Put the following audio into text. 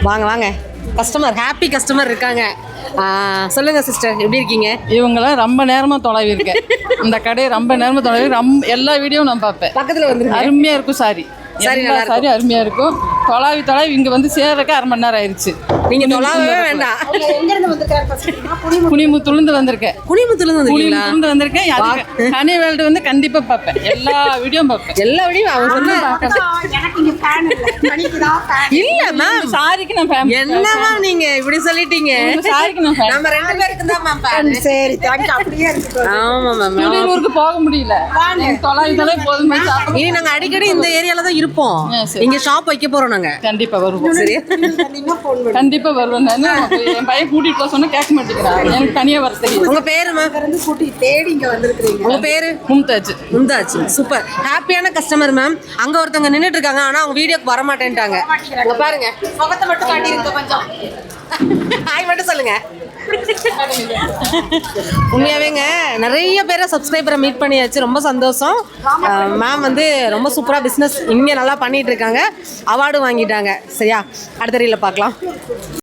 வாங்க வாங்க, customer, happy customer இருக்காங்க. சொல்லுங்க சிஸ்டர், எப்படி இருக்கீங்க? இவங்களாம் ரொம்ப நேரமாக தொலைவி இருக்கேன். இந்த கடையை ரொம்ப நேரமாக தொலைவி எல்லா வீடியோவும் நான் பார்ப்பேன். பக்கத்தில் வந்து அருமையாக இருக்கும் சாரி. சாரி சாரி அருமையாக இருக்கும். தொலைவி இங்கே வந்து சேர்றதுக்கு 1/2 மணி நேரம் ஆயிடுச்சு. நீங்க தொலைவே வேண்டாம். குனிமுத்துலேருந்து வந்திருக்கேன். குனிமுத்துலேருந்து வந்திருக்கேன். கனி வேல்டு வந்து கண்டிப்பாக பார்ப்பேன். எல்லா வீடியோவும் பார்ப்பேன். எல்லா வீடியோவும் அவங்க சொன்ன இல்ல மேம், சாரிக்கு நான் ஃபேன். என்னமா நீங்க இப்படி சொல்லிட்டீங்க? சாரிக்கு நான் ஃபேன். நம்ம 2 பேருக்கு தான் மேம் ஃபேன். சரி, தேங்க்ஸ். அப்படியே இருக்கு. ஆமா மேம், ஊருக்கு போக முடியல. தொலை போதுமே. இனி நாங்க அடிக்கடி இந்த ஏரியால தான் இருப்போம். இங்க ஷாப் வைக்க போறோம் நாங்க. கண்டிப்பா வருவோம். சரி, கண்டிப்பா வருவேன். என் பையன் கூட்டிட்டு போக சொன்னா கேட்க மாட்டேங்கிறான். எனக்கு தனியா வர தெரியும். உங்க பேருமா? கூட்டி தேடி இங்க வந்திருக்கீங்க. உங்க பேரு? மும்தாஜ். மும்தாஜ், சூப்பர். ஹாப்பியான கஸ்டமர் மேம். அங்க ஒருத்தவங்க நின்னுட்டு இருக்காங்க, ஆனா அவங்க வீடியோக்கு வர மாட்டேன்ட்டாங்க. அங்க பாருங்க, முகத்தை மட்டும் காட்டிருங்க கொஞ்சம். ஹாய் மட்டும் சொல்லுங்க. உண்மையாவேங்க நிறைய பேரை சப்ஸ்கிரைபரை மீட் பண்ணியாச்சு, ரொம்ப சந்தோஷம். மேம் வந்து ரொம்ப சூப்பராக பிஸ்னஸ் இங்கே நல்லா பண்ணிட்டு இருக்காங்க, அவார்டு வாங்கிட்டாங்க. சரியா, அடுத்த ரீல்ல பார்க்கலாம்.